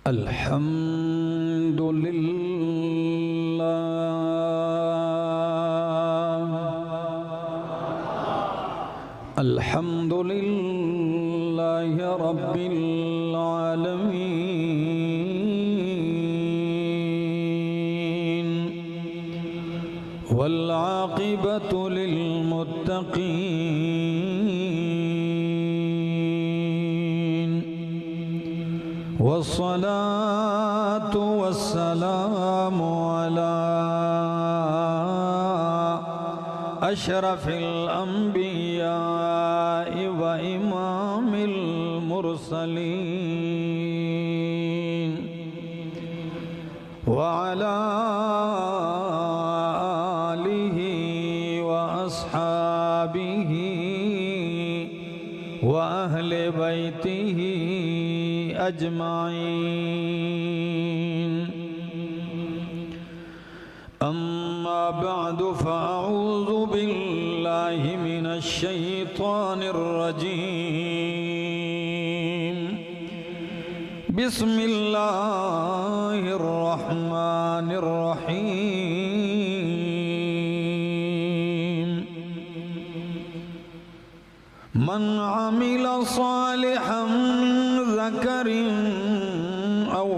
الحمد للہ الحمد للہ رب العالمین والعاقبۃ للمتقین والصلاة والسلام على أشرف الأنبياء وإمام المرسلين وعلى آله وأصحابه وأهل بيته أجمعين أما بعد فأعوذ بالله من الشيطان الرجيم بسم الله الرحمن الرحيم من عمل صالحا ذكر أو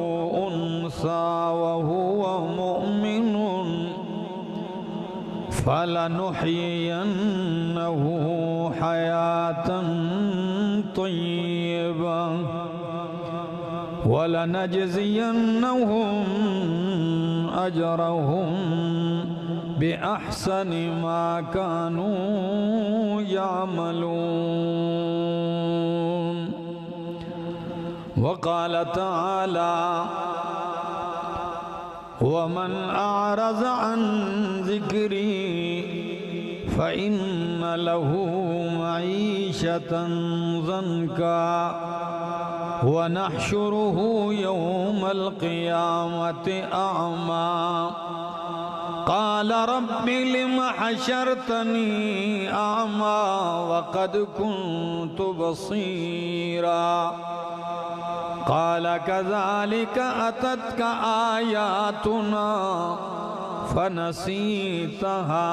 أنثى وهو مؤمن فلنحيينه حياة طيبة ولنجزينهم أجرهم بأحسن ما كانوا يعملون وقال تعالى ومن أعرض عن ذكري فإن له معيشة ضنكا ونحشره يوم القيامة أعمى قال رب لم حشرتني أعمى وقد كنت بصيرا قال كذلك أتتك آياتنا فنسيتها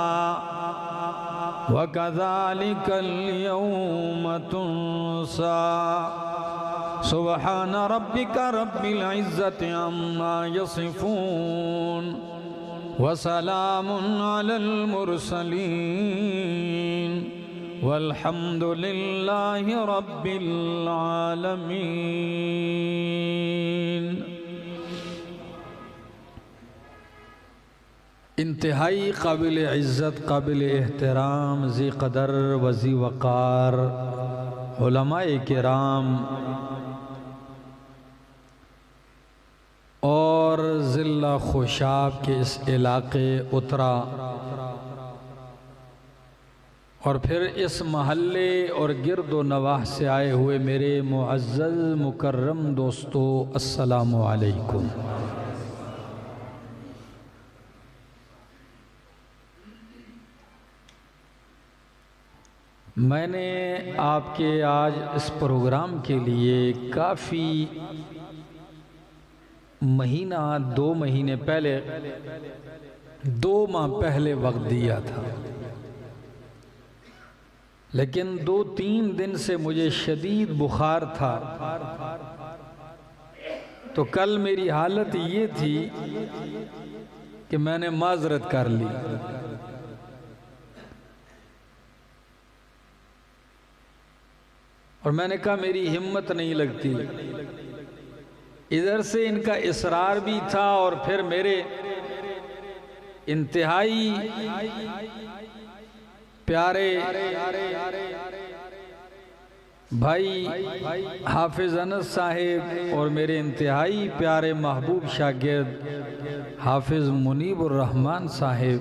وكذلك اليوم تنسى سبحان ربك رب العزة عما يصفون وسلام على المرسلين والحمد لله رب العالمين. انتہائی قابل عزت، قابل احترام، ذی قدر و ذی وقار علماء کرام اور ضلع خوشاب کے اس علاقے اترا اور پھر اس محلے اور گرد و نواح سے آئے ہوئے میرے معزز مکرم دوستو، السلام علیکم. میں نے آپ کے آج اس پروگرام کے لیے کافی مہینہ 2 مہینے پہلے 2 ماہ پہلے وقت دیا تھا، لیکن 2-3 دن سے مجھے شدید بخار تھا، تو کل میری حالت یہ تھی کہ میں نے معذرت کر لی. اور میں نے کہا میری ہمت نہیں لگتی. ادھر سے ان کا اصرار بھی تھا اور پھر میرے انتہائی پیارے بھائی حافظ انس صاحب اور میرے انتہائی پیارے محبوب شاگرد حافظ منیب الرحمن صاحب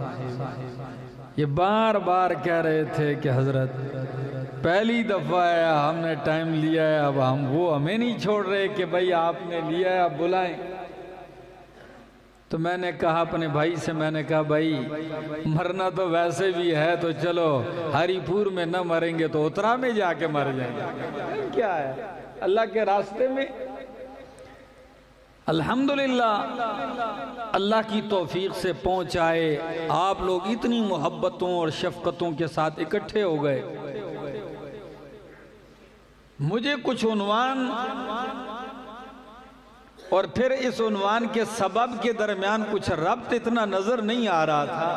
یہ بار بار کہہ رہے تھے کہ حضرت پہلی دفعہ ہے ہم نے ٹائم لیا ہے، اب وہ ہمیں نہیں چھوڑ رہے کہ بھائی آپ نے لیا ہے اب بلائیں. تو میں نے کہا اپنے بھائی سے، میں نے کہا بھائی مرنا تو ویسے بھی ہے تو چلو ہری پور میں نہ مریں گے تو اترا میں جا کے مر جائیں گے. کیا ہے اللہ کے راستے میں الحمدللہ اللہ کی توفیق سے پہنچ آئے، آپ لوگ اتنی محبتوں اور شفقتوں کے ساتھ اکٹھے ہو گئے۔ مجھے کچھ عنوان اور پھر اس عنوان کے سبب کے درمیان کچھ ربط اتنا نظر نہیں آ رہا تھا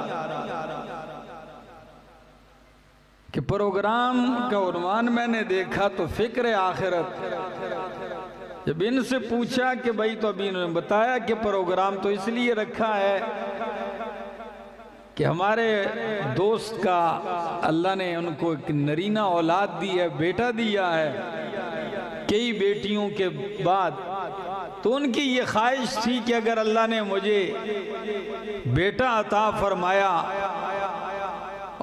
کہ پروگرام کا عنوان میں نے دیکھا تو فکر آخرت۔ جب ان سے پوچھا کہ بھائی تو ابھی انہوں نے بتایا کہ پروگرام تو اس لیے رکھا ہے کہ ہمارے دوست کا اللہ نے ان کو ایک نرینہ اولاد دی ہے، بیٹا دیا ہے کئی بیٹیوں کے بعد، تو ان کی یہ خواہش تھی کہ اگر اللہ نے مجھے بیٹا عطا فرمایا،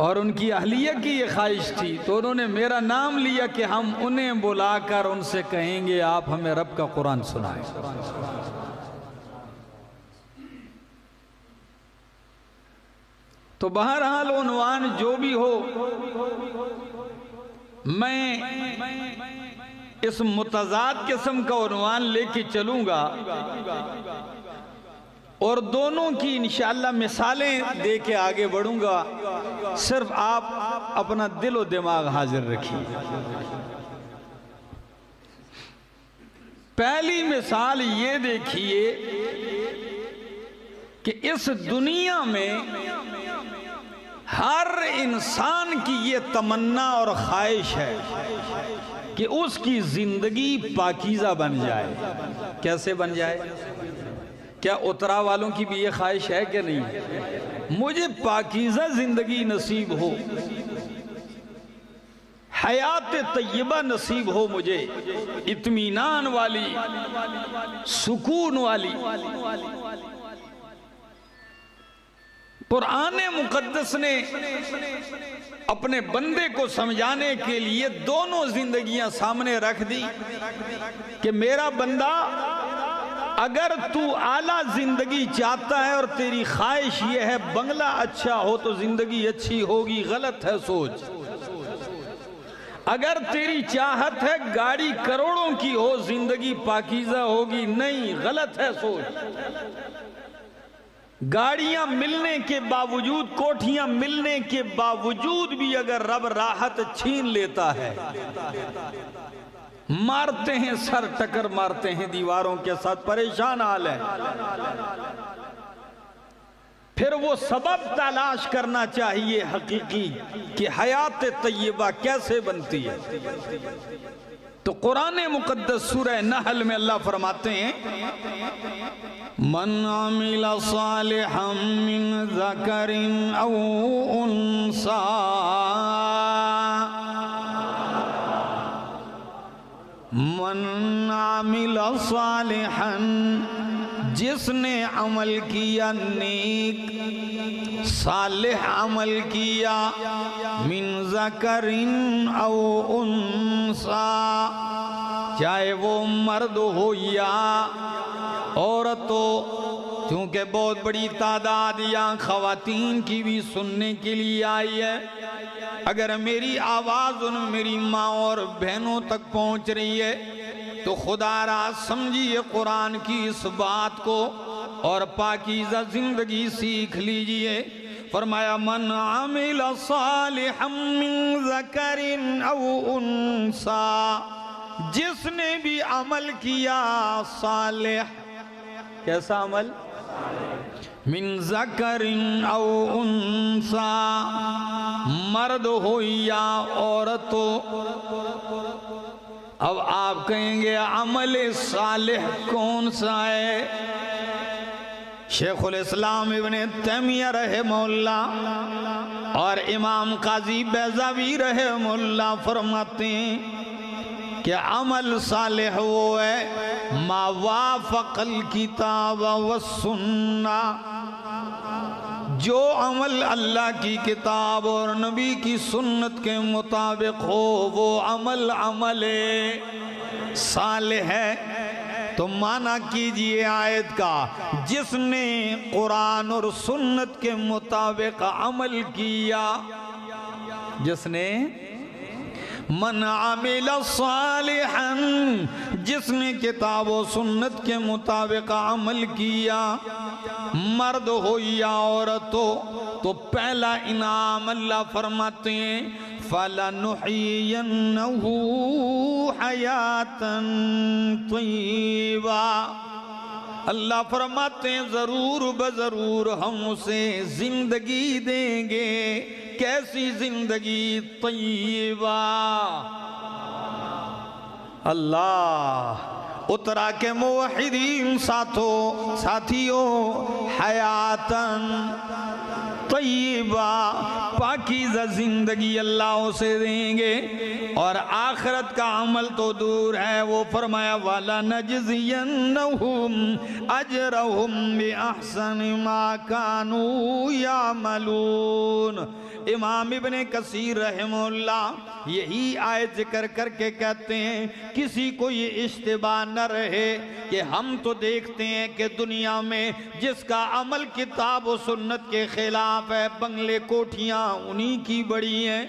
اور ان کی اہلیہ کی یہ خواہش تھی، تو انہوں نے میرا نام لیا کہ ہم انہیں بلا کر ان سے کہیں گے آپ ہمیں رب کا قرآن سنائیں۔ تو بہرحال عنوان جو بھی ہو، میں اس متضاد قسم کا عنوان لے کے چلوں گا اور دونوں کی انشاءاللہ مثالیں دے کے آگے بڑھوں گا، صرف آپ اپنا دل و دماغ حاضر رکھیے۔ پہلی مثال یہ دیکھیے کہ اس دنیا میں ہر انسان کی یہ تمنا اور خواہش ہے کہ اس کی زندگی پاکیزہ بن جائے۔ کیسے بن جائے؟ کیا اترا والوں کی بھی یہ خواہش ہے کہ نہیں؟ مجھے پاکیزہ زندگی نصیب ہو، حیات طیبہ نصیب ہو، مجھے اطمینان والی، سکون والی۔ قرآن مقدس نے اپنے بندے کو سمجھانے کے لیے دونوں زندگیاں سامنے رکھ دی کہ میرا بندہ، اگر تو اعلیٰ زندگی چاہتا ہے اور تیری خواہش یہ ہے بنگلہ اچھا ہو تو زندگی اچھی ہوگی، غلط ہے سوچ۔ اگر تیری چاہت ہے گاڑی کروڑوں کی ہو زندگی پاکیزہ ہوگی، نہیں، غلط ہے سوچ۔ گاڑیاں ملنے کے باوجود، کوٹھیاں ملنے کے باوجود بھی اگر رب راحت چھین لیتا ہے، مارتے ہیں سر، ٹکر مارتے ہیں دیواروں کے ساتھ، پریشان حال ہے، پھر وہ سبب تلاش کرنا چاہیے حقیقی کہ حیات طیبہ کیسے بنتی ہے۔ تو قرآن مقدس سورہ نحل میں اللہ فرماتے ہیں، من عمل صالحا من ذکر او انثی، من عمل صالحا، جس نے عمل کیا نیک صالح عمل کیا، من ذکر او انثی، چاہے وہ مرد ہو یا عورت ہو، چونکہ بہت بڑی تعداد یا خواتین کی بھی سننے کے لیے آئی ہے۔ اگر میری آواز ان میری ماں اور بہنوں تک پہنچ رہی ہے تو خدا را سمجھیے قرآن کی اس بات کو اور پاکیزہ زندگی سیکھ لیجئے۔ فرمایا من عمل صالحا من ذکر او انثی، جس نے بھی عمل کیا صالح، کیسا عمل؟ من ذکر او انثی، مرد ہو یا عورت ہو۔ اب آپ کہیں گے عمل صالح کون سا ہے؟ شیخ الاسلام ابن تیمیہ رحمہ اللہ اور امام قاضی بیضاوی رحمہ اللہ فرماتے ہیں کہ عمل صالح وہ ہے ما وافق الکتاب والسنہ، جو عمل اللہ کی کتاب اور نبی کی سنت کے مطابق ہو وہ عمل صالح ہے۔ تو معنی کیجئے آیت کا، جس نے قرآن اور سنت کے مطابق عمل کیا، جس نے من عمل صالحا، جس نے کتاب و سنت کے مطابق عمل کیا، مرد ہو یا عورت ہو، تو پہلا انعام اللہ فرماتے ہیں فَلَنُحْيِيَنَّهُ حَيَاتًا طَيِّبَةً۔ اللہ فرماتے ہیں ضرور بضرور ہم اسے زندگی دیں گے۔ کیسی زندگی؟ طیبہ۔ اللہ اترا کے موحدین ساتھیوں، حیاتاً طیبہ، پاکیزہ زندگی اللہ اسے دیں گے، اور آخرت کا عمل تو دور ہے۔ وہ فرمایا وَلَنَجْزِيَنَّهُمْ أَجْرَهُمْ بِأَحْسَنِ مَا كَانُوا يَعْمَلُونَ۔ امام ابن کثیر رحمہ اللہ یہی آیت ذکر کر کے کہتے ہیں کسی کو یہ اشتباہ نہ رہے کہ ہم تو دیکھتے ہیں کہ دنیا میں جس کا عمل کتاب و سنت کے خلاف ہے، بنگلے کوٹھیاں انہی کی بڑی ہیں،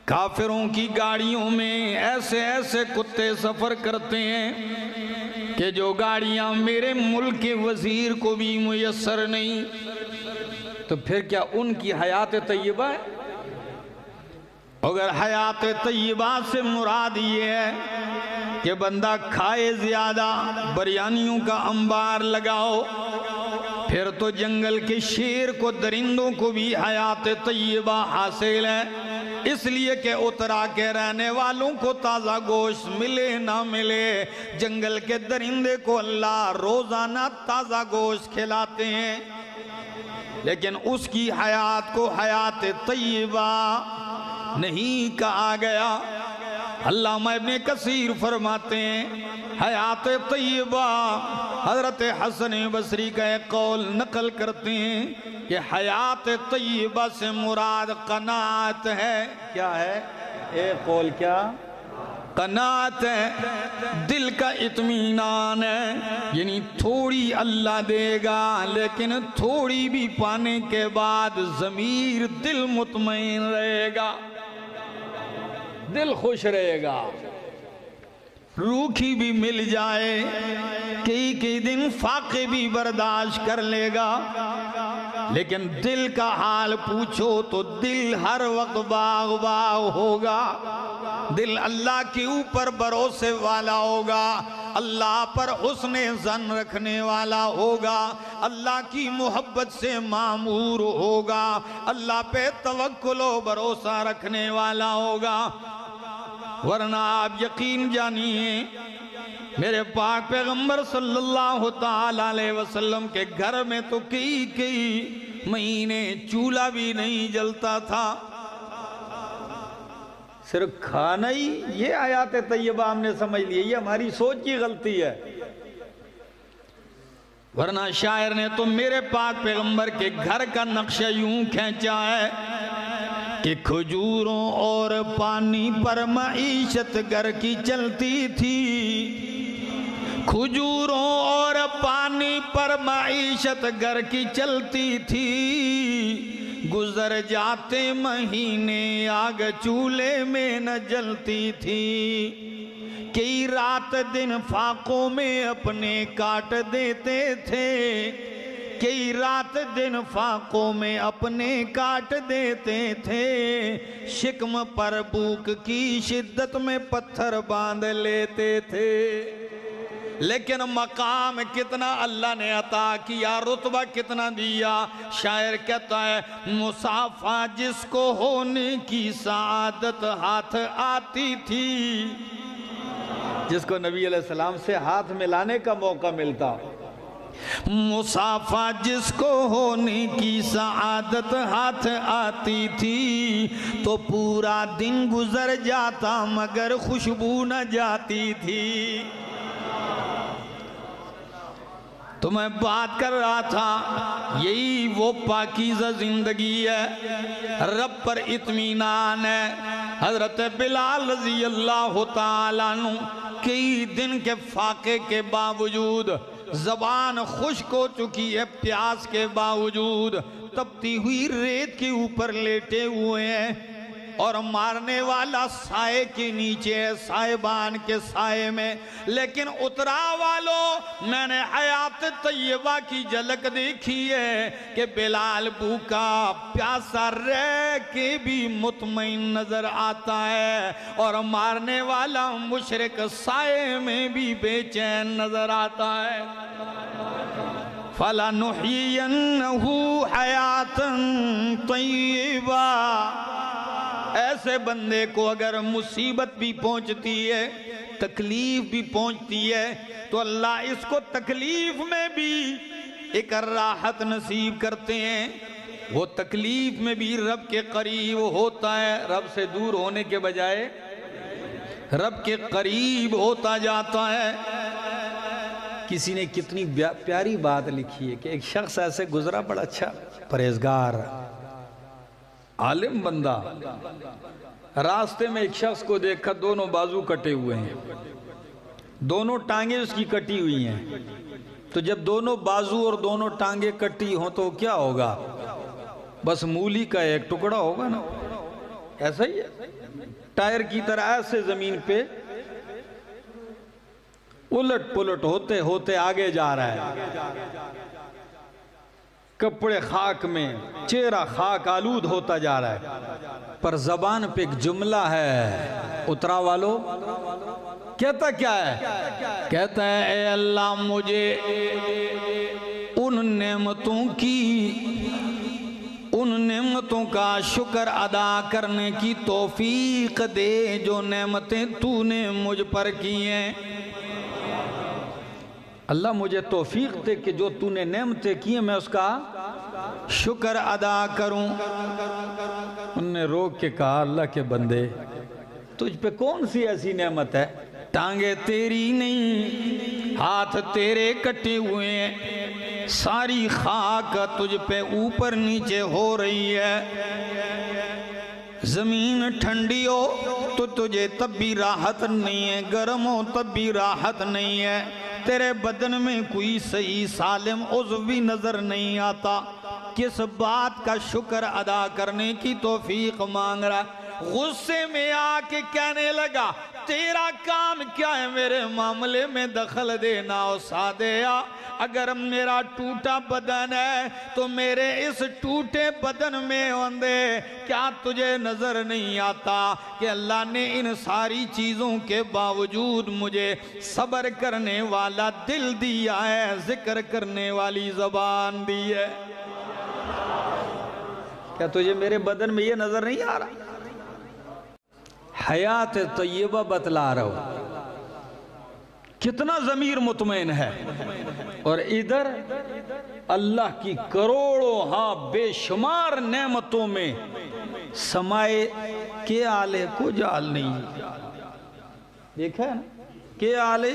کافروں کی گاڑیوں میں ایسے ایسے کتے سفر کرتے ہیں کہ جو گاڑیاں میرے ملک کے وزیر کو بھی میسر نہیں۔ تو پھر کیا ان کی حیات طیبہ ہے؟ اگر حیات طیبہ سے مراد یہ ہے کہ بندہ کھائے زیادہ، بریانیوں کا انبار لگاؤ، پھر تو جنگل کے شیر کو، درندوں کو بھی حیات طیبہ حاصل ہے، اس لیے کہ اترا کے رہنے والوں کو تازہ گوشت ملے نہ ملے، جنگل کے درندے کو اللہ روزانہ تازہ گوشت کھلاتے ہیں، لیکن اس کی حیات کو حیات طیبہ نہیں کہا گیا۔ علامہ ابن کثیر فرماتے ہیں حیات طیبہ، حضرت حسن بصری کا ایک قول نقل کرتے ہیں کہ حیات طیبہ سے مراد قناعت ہے۔ کیا ہے؟ ایک قول کیا؟ قناعت ہے، دل کا اطمینان ہے، یعنی تھوڑی اللہ دے گا لیکن تھوڑی بھی پانے کے بعد ضمیر دل مطمئن رہے گا، دل خوش رہے گا، روکھی بھی مل جائے، کئی دن فاقے بھی برداشت کر لے گا، لیکن دل کا حال پوچھو تو دل ہر وقت باغ باغ ہوگا، دل اللہ کے اوپر بھروسے والا ہوگا، اللہ پر حسن ظن رکھنے والا ہوگا، اللہ کی محبت سے معمور ہوگا، اللہ پہ توکل و بھروسہ رکھنے والا ہوگا۔ ورنہ آپ یقین جانیے میرے پاک پیغمبر صلی اللہ تعالیٰ علیہ وسلم کے گھر میں تو کئی مہینے چولہا بھی نہیں جلتا تھا، صرف کھانا ہی۔ یہ آیات طیبہ ہم نے سمجھ لی، یہ ہماری سوچ کی غلطی ہے، ورنہ شاعر نے تو میرے پاک پیغمبر کے گھر کا نقشہ یوں کھینچا ہے کہ کھجوروں اور پانی پر معیشت گھر کی چلتی تھی، کھجوروں اور پانی پر معیشت گھر کی چلتی تھی، گزر جاتے مہینے آگ چولہے میں نہ جلتی تھی، کئی رات دن فاقوں میں اپنے کاٹ دیتے تھے، کئی رات دن فاقوں میں اپنے کاٹ دیتے تھے، شکم پر بھوک کی شدت میں پتھر باندھ لیتے تھے، لیکن مقام کتنا اللہ نے عطا کیا، رتبہ کتنا دیا۔ شاعر کہتا ہے مسافہ جس کو ہونے کی سعادت ہاتھ آتی تھی، جس کو نبی علیہ السلام سے ہاتھ ملانے کا موقع ملتا، مسافہ جس کو ہونے کی سعادت ہاتھ آتی تھی، تو پورا دن گزر جاتا مگر خوشبو نہ جاتی تھی۔ تو میں بات کر رہا تھا یہی وہ پاکیزہ زندگی ہے، رب پر اطمینان ہے۔ حضرت بلال رضی اللہ تعالیٰ عنہ کئی دن کے فاقے کے باوجود، زبان خشک ہو چکی ہے پیاس کے باوجود، تپتی ہوئی ریت کے اوپر لیٹے ہوئے ہیں، اور مارنے والا سائے کے نیچے ہے، سائبان کے سائے میں، لیکن اترا والوں میں نے حیات طیبہ کی جھلک دیکھی ہے کہ بلال بھوکا پیاسا رہ کے بھی مطمئن نظر آتا ہے، اور مارنے والا مشرک سائے میں بھی بے چین نظر آتا ہے۔ فَلَنُحْيِيَنَّهُ حَيَاتًا طَيِّبًا، ایسے بندے کو اگر مصیبت بھی پہنچتی ہے، تکلیف بھی پہنچتی ہے، تو اللہ اس کو تکلیف میں بھی ایک راحت نصیب کرتے ہیں۔ وہ تکلیف میں بھی رب کے قریب ہوتا ہے، رب سے دور ہونے کے بجائے رب کے قریب ہوتا جاتا ہے۔ کسی نے کتنی پیاری بات لکھی ہے کہ ایک شخص ایسے گزرا، بڑا اچھا پرہیزگار عالم بندہ، راستے میں ایک شخص کو دیکھا، دونوں بازو کٹے ہوئے ہیں، دونوں ٹانگیں اس کی کٹی ہوئی ہیں۔ تو جب دونوں بازو اور دونوں ٹانگیں کٹی ہوں تو کیا ہوگا؟ بس مولی کا ایک ٹکڑا ہوگا نا، ایسا ہی ہے، ٹائر کی طرح ایسے زمین پہ الٹ پلٹ ہوتے ہوتے آگے جا رہا ہے، کپڑے خاک میں، چہرہ خاک آلود ہوتا جا رہا ہے، پر زبان پہ ایک جملہ ہے، اترا والو کہتا کیا ہے؟ کہتا ہے اے اللہ مجھے ان نعمتوں کا شکر ادا کرنے کی توفیق دے جو نعمتیں تو نے مجھ پر کی ہیں۔ اللہ مجھے توفیق دے کہ جو تو نے نعمتیں کی ہیں میں اس کا شکر ادا کروں۔ انہوں نے روک کے کہا اللہ کے بندے تجھ پہ کون سی ایسی نعمت ہے؟ ٹانگیں تیری نہیں، ہاتھ تیرے کٹے ہوئے ہیں، ساری خاک تجھ پہ اوپر نیچے ہو رہی ہے، زمین ٹھنڈی ہو تو تجھے تب بھی راحت نہیں ہے، گرم ہو تب بھی راحت نہیں ہے، تیرے بدن میں کوئی صحیح سالم عضو بھی نظر نہیں آتا، کس بات کا شکر ادا کرنے کی توفیق مانگ رہا ہے؟ غصے میں آ کے کہنے لگا تیرا کام کیا ہے میرے معاملے میں دخل دینا؟ او سادیا اگر میرا ٹوٹا بدن ہے تو میرے اس ٹوٹے بدن میں ہوندے کیا تجھے نظر نہیں آتا کہ اللہ نے ان ساری چیزوں کے باوجود مجھے صبر کرنے والا دل دیا ہے، ذکر کرنے والی زبان دی ہے؟ کیا تجھے میرے بدن میں یہ نظر نہیں آ رہا؟ حیات طیبہ بتلا رہا ہو، کتنا ضمیر مطمئن ہے، اور ادھر اللہ کی کروڑوں ہاں بے شمار نعمتوں میں سمائے کے آلے کو جال نہیں، دیکھا ہے نا، کے آلے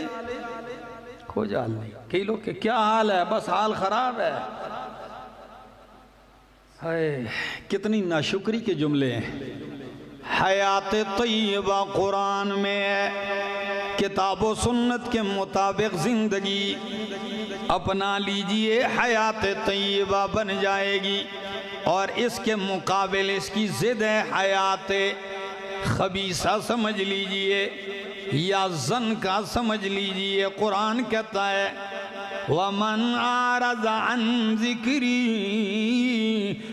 کو جال نہیں۔ کئی لوگ کہ کیا حال ہے؟ بس حال خراب ہے۔ کتنی ناشکری کے جملے ہیں۔ حیات طیبہ قرآن میں ہے، کتاب و سنت کے مطابق زندگی اپنا لیجئے، حیات طیبہ بن جائے گی، اور اس کے مقابل اس کی ضد ہے حیات خبیثہ سمجھ لیجئے یا زن کا سمجھ لیجئے۔ قرآن کہتا ہے وَمَنْ أَعْرَضَ عَنْ ذِكْرِي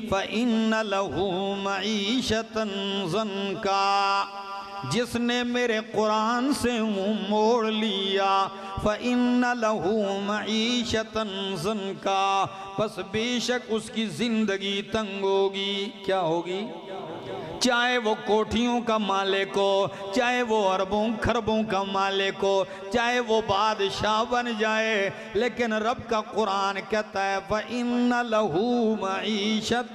فَإِنَّ لَهُ مَعِيشَةً ضَنْكًا، جس نے میرے قرآن سے منہ موڑ لیا فَإِنَّ لَهُ مَعِيشَةً ضَنْكًا، پس بے شک اس کی زندگی تنگ ہوگی۔ کیا ہوگی؟ چاہے وہ کوٹھیوں کا مالک ہو، چاہے وہ اربوں کھربوں کا مالک ہو، چاہے وہ بادشاہ بن جائے، لیکن رب کا قرآن کہتا ہے فَإِنَّ لَهُ مَعِيشَةً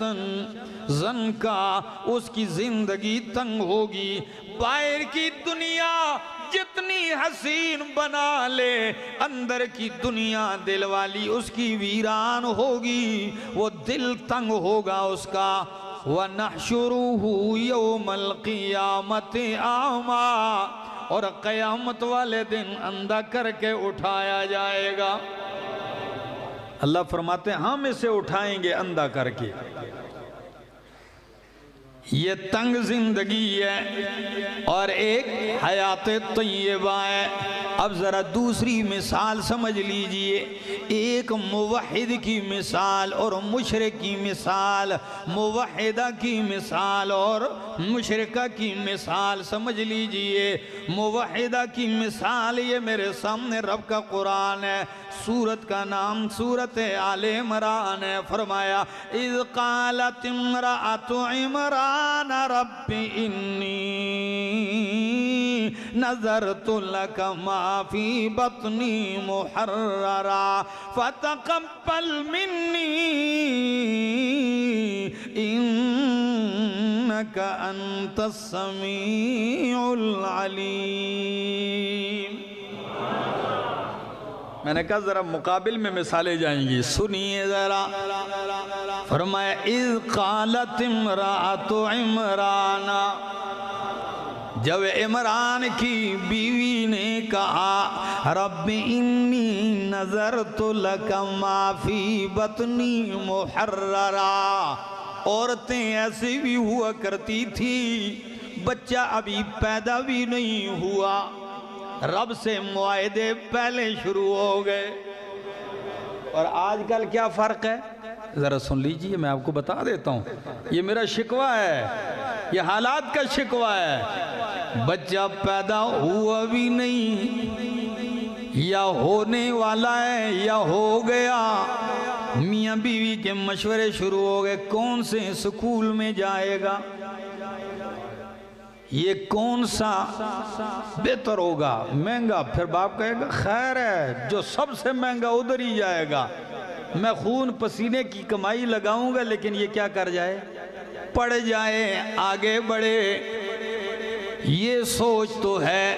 ضَنْكًا، اس کی زندگی تنگ ہوگی۔ باہر کی دنیا جتنی حسین بنا لے، اندر کی دنیا دل والی اس کی ویران ہوگی، وہ دل تنگ ہوگا اس کا۔ وَنَحْشُرُهُ يَوْمَ الْقِيَامَةِ أَعْمَى، اور قیامت والے دن اندھا کر کے اٹھایا جائے گا۔ اللہ فرماتے ہیں ہم اسے اٹھائیں گے اندھا کر کے۔ یہ تنگ زندگی ہے اور ایک حیات طیبہ ہے۔ اب ذرا دوسری مثال سمجھ لیجئے، ایک موحد کی مثال اور مشرک کی مثال، موحدہ کی مثال اور مشرکہ کی مثال سمجھ لیجئے۔ موحدہ کی مثال یہ میرے سامنے رب کا قرآن ہے، سورت کا نام سورت آل عمران ہے۔ فرمایا اذ قالت امرأۃ عمران رب انی نذرت لک ما فی بطنی محررا فتقبل منی انک انت السمیع العلیم۔ میں نے کہا ذرا مقابل میں مثالیں جائیں گی، سنیے ذرا۔ فرمایا اذ قالت امرأۃ عمران، جب عمران کی بیوی نے کہا رب انی نذرت لک ما فی بطنی محررا۔ عورتیں ایسی بھی ہوا کرتی تھی، بچہ ابھی پیدا بھی نہیں ہوا، رب سے معاہدے پہلے شروع ہو گئے۔ اور آج کل کیا فرق ہے ذرا سن لیجئے، میں آپ کو بتا دیتا ہوں، یہ میرا شکوہ ہے، یہ حالات کا شکوہ ہے۔ بچہ پیدا ہوا بھی نہیں یا ہونے والا ہے یا ہو گیا، میاں بیوی کے مشورے شروع ہو گئے، کون سے سکول میں جائے گا، یہ کون سا بہتر ہوگا، مہنگا۔ پھر باپ کہے گا خیر ہے، جو سب سے مہنگا ادھر ہی جائے گا، میں خون پسینے کی کمائی لگاؤں گا، لیکن یہ کیا کر جائے، پڑھ جائے، آگے بڑھے۔ یہ سوچ تو ہے،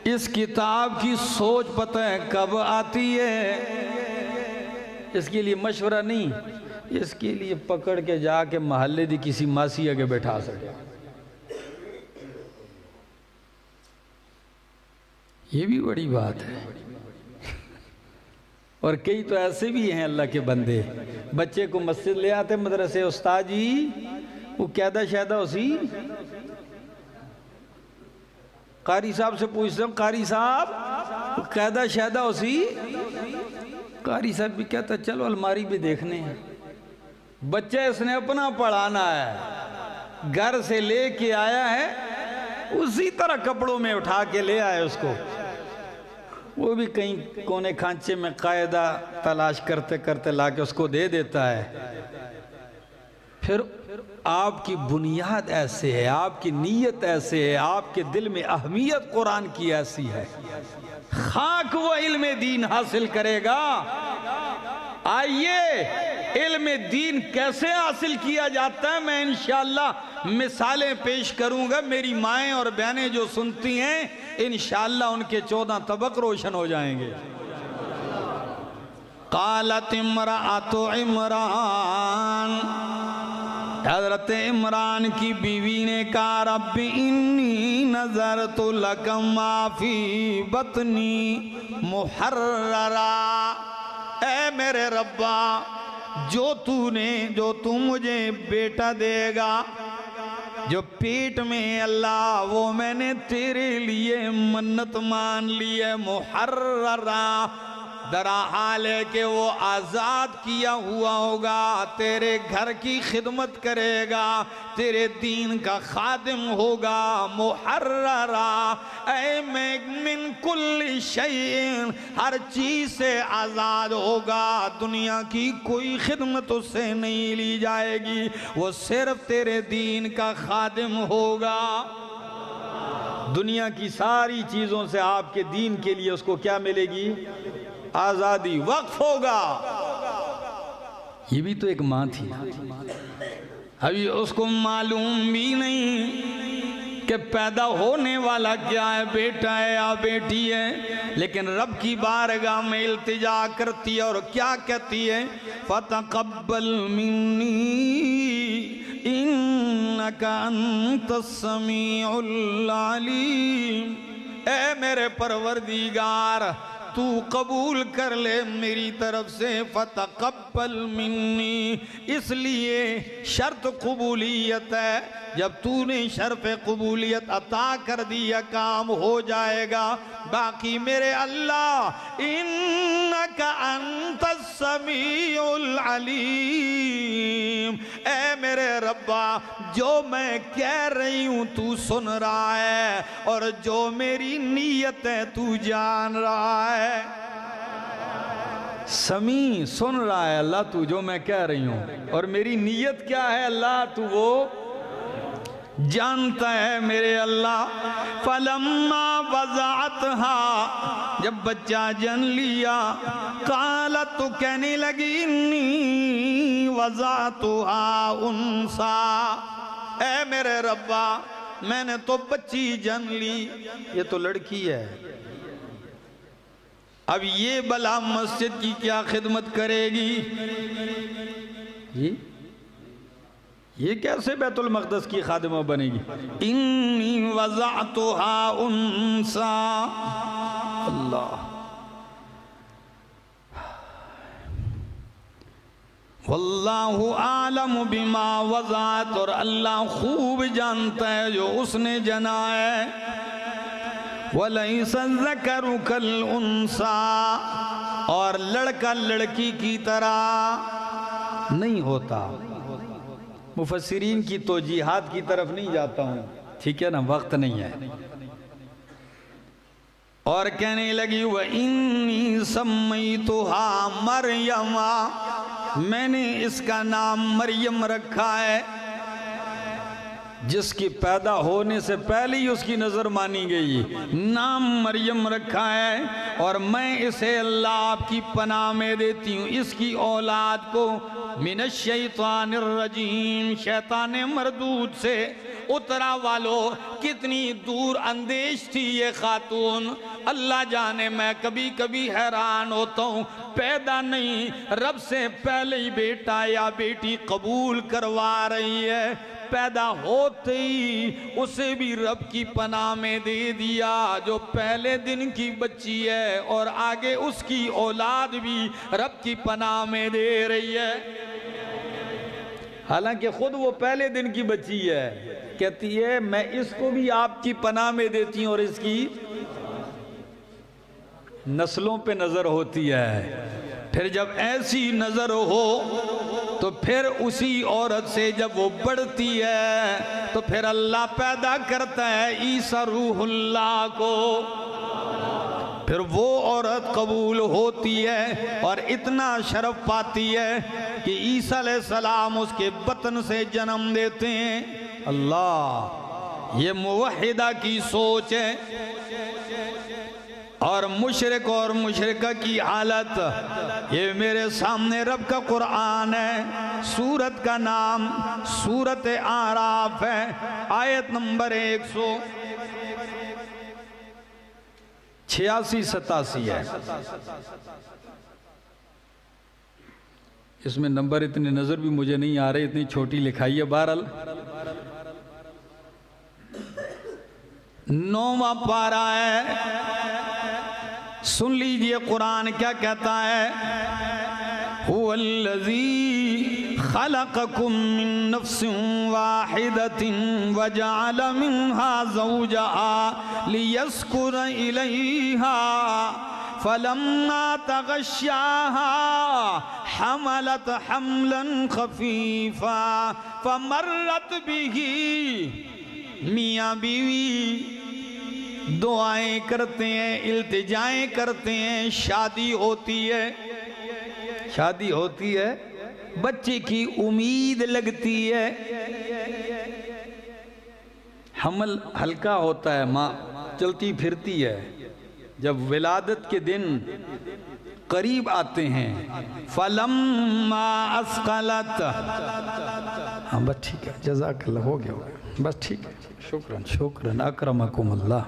اس کتاب کی سوچ پتہ ہے کب آتی ہے، اس کے لیے مشورہ نہیں، اس کے لیے پکڑ کے جا کے محلے دی کسی ماسی آگے بیٹھا سکے۔ یہ بھی بڑی بات ہے۔ اور کئی تو ایسے بھی ہیں اللہ کے بندے، بچے کو مسجد لے آتے مدرسے، استاد جی وہ قیدہ شیدہ اسی، قاری صاحب سے پوچھتے ہیں قاری صاحب قیدہ شیدہ اسی، قاری صاحب بھی کہتا چلو الماری بھی دیکھنے ہیں۔ بچہ اس نے اپنا پڑھانا ہے، گھر سے لے کے آیا ہے، اسی طرح کپڑوں میں اٹھا کے لے آئے اس کو، وہ بھی کہیں کونے کھانچے میں قاعدہ تلاش کرتے کرتے لا کے اس کو دے دیتا ہے۔ پھر آپ کی بنیاد ایسے ہے، آپ کی نیت ایسے ہے، آپ کے دل میں اہمیت قرآن کی ایسی ہے، خاک وہ علم دین حاصل کرے گا۔ آئیے علم دین کیسے حاصل کیا جاتا ہے میں انشاءاللہ مثالیں پیش کروں گا، میری مائیں اور بہنیں جو سنتی ہیں انشاءاللہ ان کے 14 طبق روشن ہو جائیں گے۔ قالت امرأۃ عمران، حضرت عمران کی بیوی نے کہا رب انی نذرت لک ما فی بطنی محررا، اے میرے ربا جو تو مجھے بیٹا دے گا، جو پیٹ میں اللہ وہ میں نے تیرے لیے منت مان لی ہے، محررا درا حال ہے کہ وہ آزاد کیا ہوا ہوگا، تیرے گھر کی خدمت کرے گا، تیرے دین کا خادم ہوگا، محررا اے من کل شیء، ہر چیز سے آزاد ہوگا، دنیا کی کوئی خدمت اس سے نہیں لی جائے گی، وہ صرف تیرے دین کا خادم ہوگا۔ دنیا کی ساری چیزوں سے آپ کے دین کے لیے اس کو کیا ملے گی؟ آزادی، وقف ہوگا۔ یہ بھی تو ایک ماں تھی، ابھی اس کو معلوم بھی نہیں کہ پیدا ہونے والا کیا ہے، بیٹا ہے یا بیٹی ہے، لیکن رب کی بارگاہ میں التجا کرتی ہے اور کیا کہتی ہے؟ فَتَقَبَّلْ مِنِّي إِنَّكَ أَنْتَ السَّمِيعُ الْعَلِيمُ، اے میرے پروردگار تو قبول کر لے میری طرف سے، فتقبل منی، اس لیے شرط قبولیت ہے، جب تو نے شرف قبولیت عطا کر دیا کام ہو جائے گا۔ باقی میرے اللہ انکا انت السمیع العلیم، اے میرے ربا جو میں کہہ رہی ہوں تو سن رہا ہے، اور جو میری نیت ہے تو جان رہا ہے۔ سمیع سن رہا ہے اللہ تو جو میں کہہ رہی ہوں، اور میری نیت کیا ہے اللہ تو وہ جانتا ہے میرے اللہ۔ فلما وضعتها، جب بچہ جن لیا، قالت تو کہنے لگی انی وضعتها انسا، اے میرے ربا میں نے تو بچی جن لی، یہ تو لڑکی ہے، اب یہ بلا مسجد کی کیا خدمت کرے گی؟ یہ کیسے بیت المقدس کی خادمہ بنے گی؟ انی وضعتها انسا، اللہ واللہ اعلم بما وضعت، اور اللہ خوب جانتا ہے جو اس نے جنا ہے۔ وَلَيْسَ الذَّكَرُ كَالْأُنثَىٰ، اور لڑکا لڑکی کی طرح نہیں ہوتا۔ مفسرین کی توجیحات کی طرف نہیں جاتا ہوں، ٹھیک ہے نا، وقت نہیں ہے۔ اور کہنے لگی وَإِنِّي سَمَّيْتُهَا مَرْيَمَ، میں نے اس کا نام مریم رکھا ہے، جس کی پیدا ہونے سے پہلے ہی اس کی نظر مانی گئی، نام مریم رکھا ہے، اور میں اسے اللہ آپ کی پناہ میں دیتی ہوں، اس کی اولاد کو من الشیطان الرجیم، شیطان مردود سے۔ اترا والو کتنی دور اندیش تھی یہ خاتون، اللہ جانے میں کبھی کبھی حیران ہوتا ہوں، پیدا نہیں رب سے پہلے ہی بیٹا یا بیٹی قبول کروا رہی ہے، پیدا ہوتے ہی اسے بھی رب کی پناہ میں دے دیا، جو پہلے دن کی بچی ہے، اور آگے اس کی اولاد بھی رب کی پناہ میں دے رہی ہے، حالانکہ خود وہ پہلے دن کی بچی ہے، کہتی ہے میں اس کو بھی آپ کی پناہ میں دیتی ہوں، اور اس کی نسلوں پہ نظر ہوتی ہے۔ پھر جب ایسی نظر ہو تو پھر اسی عورت سے جب وہ بڑھتی ہے تو پھر اللہ پیدا کرتا ہے عیسیٰ روح اللہ کو، پھر وہ عورت قبول ہوتی ہے اور اتنا شرف پاتی ہے کہ عیسیٰ علیہ السلام اس کے بطن سے جنم دیتے ہیں۔ اللہ، یہ موحدہ کی سوچ ہے، اور مشرک اور مشرکہ کی حالت، یہ میرے سامنے رب کا قرآن ہے، سورت کا نام سورت اعراف ہے، آیت نمبر 186-87 ہے۔ اس میں نمبر اتنے نظر بھی مجھے نہیں آ رہے، اتنی چھوٹی لکھائی ہے، بہرحال 9واں پارہ ہے۔ سن لیجئے قرآن کیا کہتا ہے، هو الذی خلقکم من نفس واحدۃ وجعل منها زوجها لیسکن الیہا فلما تغشاها حملت حملا خفیفا فمرت به۔ میاں بیوی دعائیں کرتے ہیں، التجائیں کرتے ہیں، شادی ہوتی ہے، بچے کی امید لگتی ہے، حمل ہلکا ہوتا ہے، ماں چلتی پھرتی ہے، جب ولادت کے دن قریب آتے ہیں فلما اسقلت، ہاں بس ٹھیک ہے، جزاک اللہ، ہو گیا بس ٹھیک ہے، شکراً اکرمکم اللہ۔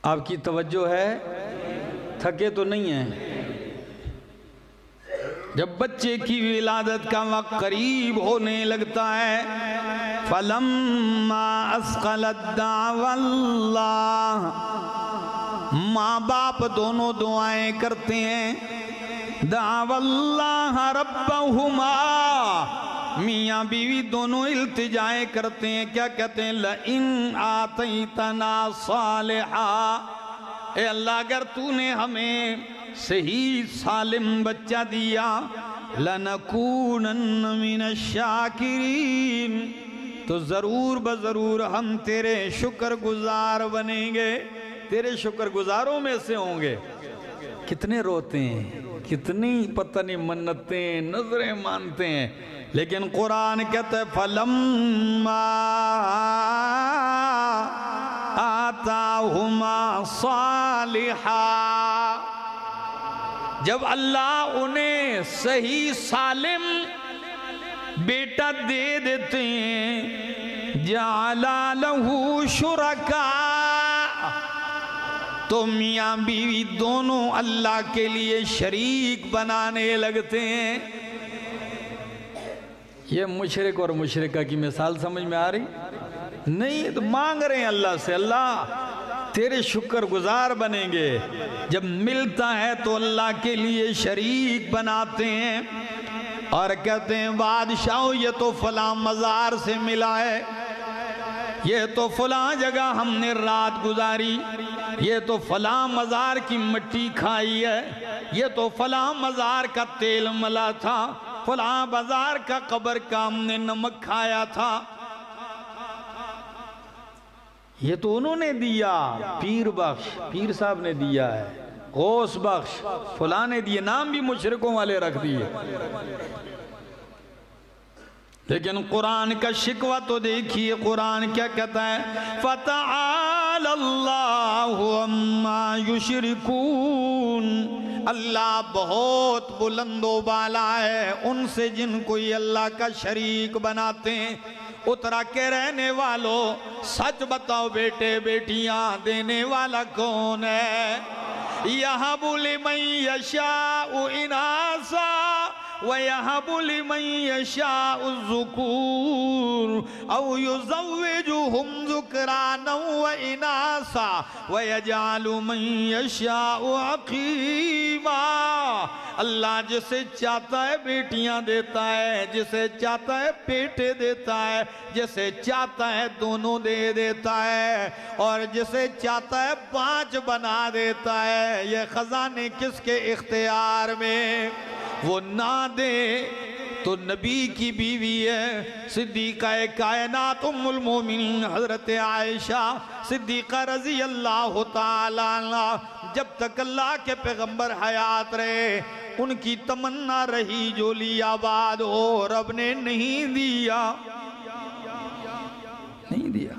آپ کی توجہ ہے، تھکے تو نہیں ہیں؟ جب بچے کی ولادت کا وقت قریب ہونے لگتا ہے فَلَمَّا أَثْقَلَتْ دَعْوَى اللَّهِ، ماں باپ دونوں دعائیں کرتے ہیں، دعوى اللَّهَ رَبَّهُمَا، میاں بیوی دونوں التجائیں کرتے ہیں، کیا کہتے ہیں؟ لَإِنْ آتَيْتَنَا صَالِحًا، اے اللہ اگر تو نے ہمیں صحیح سالم بچہ دیا، لَنَكُونَنَّ مِنَ الشَّاكِرِينَ، تو ضرور بضرور ہم تیرے شکر گزار بنیں گے، تیرے شکر گزاروں میں سے ہوں گے۔ کتنے روتے ہیں، کتنی پتہ نہیں منتیں نظریں مانتے ہیں، لیکن قرآن کہتا ہے فَلَمَّا آتَاهُمَا صَالِحًا، جب اللہ انہیں صحیح سالم بیٹا دے دیتے ہیں، جَعَلَ لَهُ شُرَكَاءَ، تو میاں بیوی دونوں اللہ کے لیے شریک بنانے لگتے ہیں۔ یہ مشرک اور مشرکہ کی مثال سمجھ میں آ رہی نہیں؟ تو مانگ رہے ہیں اللہ سے، اللہ تیرے شکر گزار بنیں گے۔ جب ملتا ہے تو اللہ کے لیے شریک بناتے ہیں اور کہتے ہیں بادشاہو یہ تو فلاں مزار سے ملا ہے، یہ تو فلاں جگہ ہم نے رات گزاری، یہ تو فلاں مزار کی مٹی کھائی ہے، یہ تو فلاں مزار کا تیل ملا تھا، فلاں مزار کا قبر کا ہم نے نمک کھایا تھا۔ یہ تو انہوں نے دیا، پیر بخش پیر صاحب نے دیا ہے، غوث بخش فلاں نے دیے، نام بھی مشرکوں والے رکھ دیے۔ لیکن قرآن کا شکوہ تو دیکھیے، قرآن کیا کہتا ہے؟ فَتَعَالَ اللَّهُ عَمَّا يُشْرِكُونَ، اللہ بہت بلند و بالا ہے ان سے جن کو یہ اللہ کا شریک بناتے ہیں۔ اترا کے رہنے والوں سچ بتاؤ بیٹے بیٹیاں، دینے والا کون ہے؟ یَهَبُ لِمَن یَشَاءُ إِنَاثًا وَيَهَبُ لِمَن يَشَاءُ الذُّكُورَ أَوْ يُزَوِّجُهُمْ ذُكْرَانًا وَإِنَاثًا وَيَجْعَلُ مَن يَشَاءُ عَقِيمًا، اللہ جسے چاہتا ہے بیٹیاں دیتا ہے، جسے چاہتا ہے بیٹے دیتا ہے، جسے چاہتا ہے دونوں دے دیتا ہے، اور جسے چاہتا ہے 5 بنا دیتا ہے۔ یہ خزانے کس کے اختیار میں؟ وہ نہ دے تو نبی کی بیوی ہے صدیقہ کائنات ام المومنین حضرت عائشہ صدیقہ رضی اللہ تعالیٰ عنہ، جب تک اللہ کے پیغمبر حیات رہے ان کی تمنا رہی جولی آباد ہو، رب نے نہیں دیا، نہیں دیا۔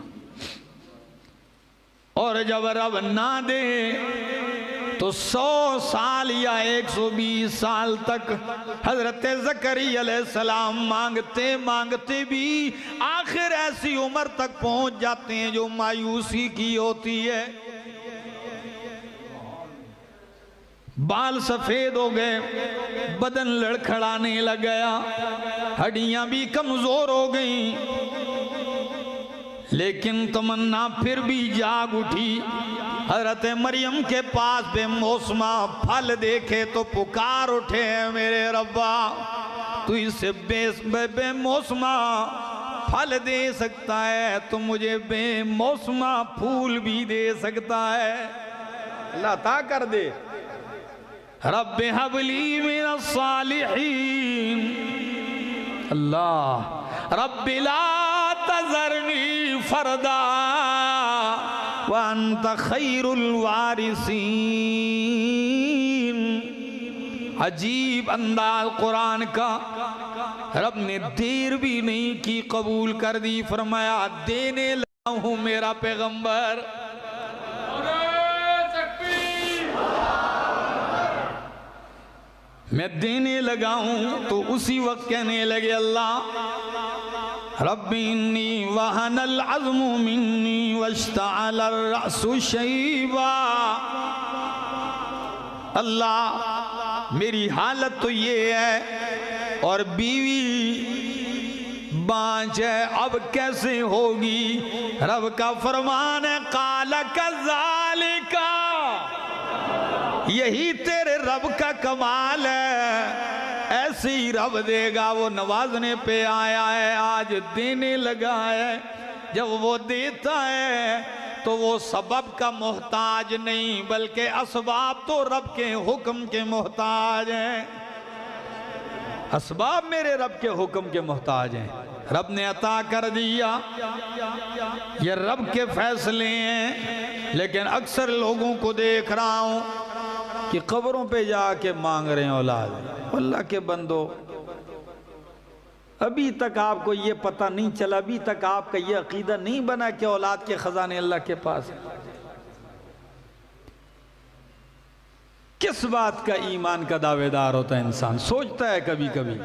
اور جب رب نہ دے تو 100 سال یا 120 سال تک حضرت زکریا علیہ السلام مانگتے مانگتے بھی آخر ایسی عمر تک پہنچ جاتے ہیں جو مایوسی کی ہوتی ہے، بال سفید ہو گئے، بدن لڑکھڑانے لگ گیا، ہڈیاں بھی کمزور ہو گئیں، لیکن تمنا پھر بھی جاگ اٹھی۔ حضرت مریم کے پاس بے موسمہ پھل دیکھے تو پکار اٹھے ہیں میرے ربا، تو اسے بے موسمہ پھل دے سکتا ہے تو مجھے بے موسمہ پھول بھی دے سکتا ہے، اللہ عطا کر دے۔ رب ہب لی من الصالحین، اللہ رب لا تذرنی فردا وانت خیر الوارثین۔ عجیب انداز قرآن کا، رب نے دیر بھی نہیں کی، قبول کر دی، فرمایا دینے لگا ہوں میرا پیغمبر، میں دینے لگا ہوں۔ تو اسی وقت کہنے لگے اللہ رب انی وہن العظم منی واشتعل الرأس شیبا، اللہ میری حالت تو یہ ہے اور بیوی بانچ ہے اب کیسے ہوگی؟ رب کا فرمان ہے قال کذالک، یہی تیرے رب کا کمال ہے، ایسے ہی رب دے گا، وہ نوازنے پہ آیا ہے، آج دینے لگا ہے۔ جب وہ دیتا ہے تو وہ سبب کا محتاج نہیں، بلکہ اسباب تو رب کے حکم کے محتاج ہیں، اسباب میرے رب کے حکم کے محتاج ہیں۔ رب نے عطا کر دیا، یہ رب کے فیصلے ہیں، لیکن اکثر لوگوں کو دیکھ رہا ہوں کہ قبروں پہ جا کے مانگ رہے ہیں اولاد۔ اللہ کے بندو، ابھی تک آپ کو یہ پتہ نہیں چلا، ابھی تک آپ کا یہ عقیدہ نہیں بنا کہ اولاد کے خزانے اللہ کے پاس ہیں۔ کس بات کا ایمان کا دعوے دار ہوتا ہے انسان؟ سوچتا ہے کبھی کبھی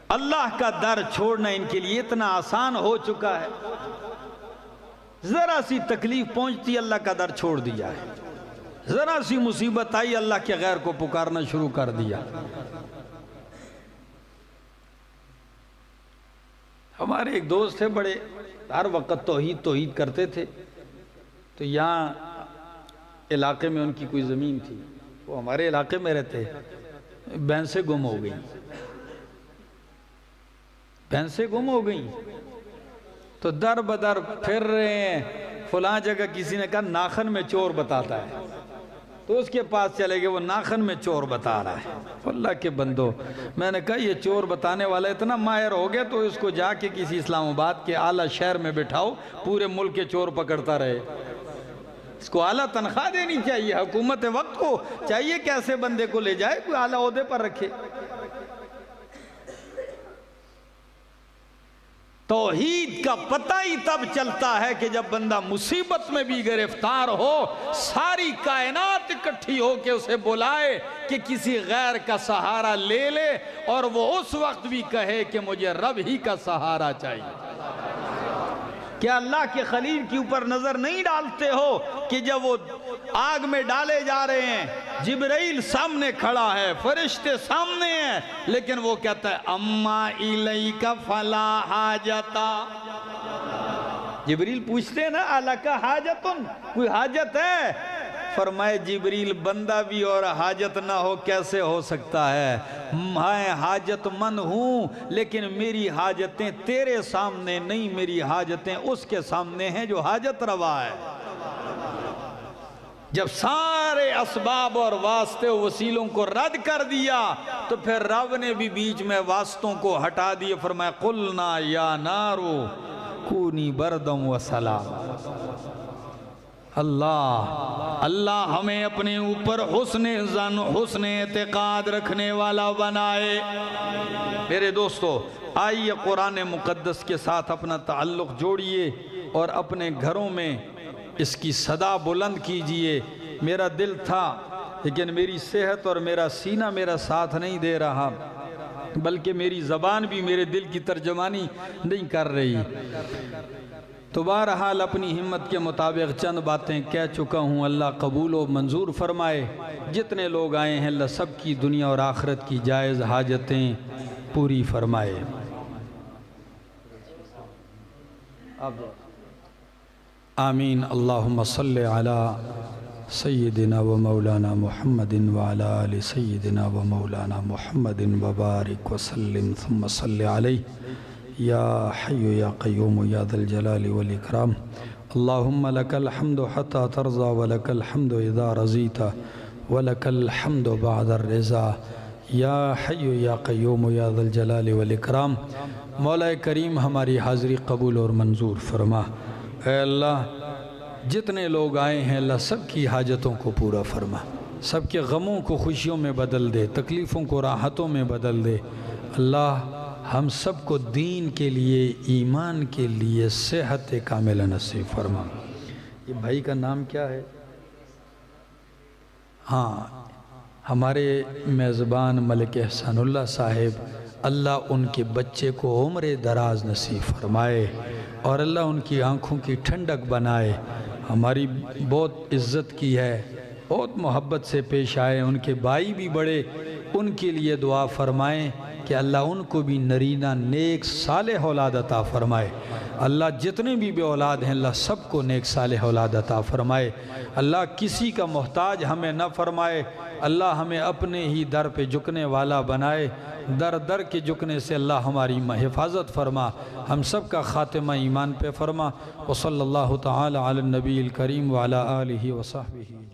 اللہ کا در چھوڑنا ان کے لیے اتنا آسان ہو چکا ہے، ذرا سی تکلیف پہنچتی اللہ کا در چھوڑ دیا ہے، ذرا سی مصیبت آئی اللہ کے غیر کو پکارنا شروع کر دیا۔ ہمارے ایک دوست تھے، بڑے ہر وقت توحید کرتے تھے، تو یہاں علاقے میں ان کی کوئی زمین تھی، وہ ہمارے علاقے میں رہتے، بھینسیں گم ہو گئیں، بھینسیں گم ہو گئیں، تو در بدر پھر رہے ہیں، فلاں جگہ کسی نے کہا ناخن میں چور بتاتا ہے، تو اس کے پاس چلے گئے، وہ ناخن میں چور بتا رہا ہے۔ اللہ کے بندو، میں نے کہا یہ چور بتانے والا اتنا ماہر ہو گیا تو اس کو جا کے کسی اسلام آباد کے اعلیٰ شہر میں بٹھاؤ، پورے ملک کے چور پکڑتا رہے، اس کو اعلیٰ تنخواہ دینی چاہیے، حکومت وقت کو چاہیے کہ ایسے بندے کو لے جائے، کوئی اعلیٰ عہدے پر رکھے۔ توحید کا پتہ ہی تب چلتا ہے کہ جب بندہ مصیبت میں بھی گرفتار ہو، ساری کائنات اکٹھی ہو کے اسے بلائے کہ کسی غیر کا سہارا لے لے، اور وہ اس وقت بھی کہے کہ مجھے رب ہی کا سہارا چاہیے۔ کیا اللہ کے خلیل کے اوپر نظر نہیں ڈالتے ہو کہ جب وہ آگ میں ڈالے جا رہے ہیں، جبرائیل سامنے کھڑا ہے، فرشتے سامنے ہیں، لیکن وہ کہتا ہے اما الیک فلا حاجتا۔ جبریل پوچھتے ہیں نا الک حاجتن، کوئی حاجت ہے؟ فرمائے جبریل بندہ بھی اور حاجت نہ ہو کیسے ہو سکتا ہے؟ میں حاجت مند ہوں، لیکن میری حاجتیں تیرے سامنے نہیں، میری حاجتیں اس کے سامنے ہیں جو حاجت روا ہے۔ جب سارے اسباب اور واسطے و وسیلوں کو رد کر دیا تو پھر رب نے بھی بیچ میں واسطوں کو ہٹا دیے، فرمایا قلنا یا نارو کونی بردم و سلام۔ اللہ ہمیں اپنے اوپر حسن ظن، حسن اعتقاد رکھنے والا بنائے۔ میرے دوستو، آئیے قرآن مقدس کے ساتھ اپنا تعلق جوڑیے اور اپنے گھروں میں اس کی صدا بلند کیجئے۔ میرا دل تھا لیکن میری صحت اور میرا سینہ میرا ساتھ نہیں دے رہا، بلکہ میری زبان بھی میرے دل کی ترجمانی نہیں کر رہی، تو بہرحال اپنی ہمت کے مطابق چند باتیں کہہ چکا ہوں۔ اللہ قبول و منظور فرمائے۔ جتنے لوگ آئے ہیں اللہ سب کی دنیا اور آخرت کی جائز حاجتیں پوری فرمائے۔ آمین۔ اللہم صلی علی سیدنا و مولانا محمد وعلی آل سیدنا و مولانا محمد وبارک وسلم ثم صلی علیہ یا حی یا قیوم یا ذا الجلال والاکرام۔ اللہم لک الحمد حتی ترضا ولک الحمد اذا رضیت ولک الحمد بعد الرضا یا حی یا قیوم یا ذا الجلال والاکرام۔ مولا کریم ہماری حاضری قبول اور منظور فرما۔ اے اللہ جتنے لوگ آئے ہیں اللہ سب کی حاجتوں کو پورا فرما، سب کے غموں کو خوشیوں میں بدل دے، تکلیفوں کو راحتوں میں بدل دے۔ اللہ ہم سب کو دین کے لیے، ایمان کے لیے صحت کاملہ نصیب فرما۔ یہ بھائی کا نام کیا ہے؟ ہاں، ہمارے میزبان ملک احسان اللہ صاحب، اللہ ان کے بچے کو عمر دراز نصیب فرمائے اور اللہ ان کی آنکھوں کی ٹھنڈک بنائے۔ ہماری بہت عزت کی ہے، بہت محبت سے پیش آئے، ان کے بھائی بھی بڑے ان کے لیے دعا فرمائیں کہ اللہ ان کو بھی نرینہ نیک صالح اولاد عطا فرمائے۔ اللہ جتنے بھی بے اولاد ہیں اللہ سب کو نیک صالح اولاد عطا فرمائے۔ اللہ کسی کا محتاج ہمیں نہ فرمائے، اللہ ہمیں اپنے ہی در پہ جھکنے والا بنائے، در در کے جھکنے سے اللہ ہماری حفاظت فرما، ہم سب کا خاتمہ ایمان پہ فرما۔ وصلی اللہ تعالی علی النبی الکریم وعلی آلہ وصحبہ اجمعین۔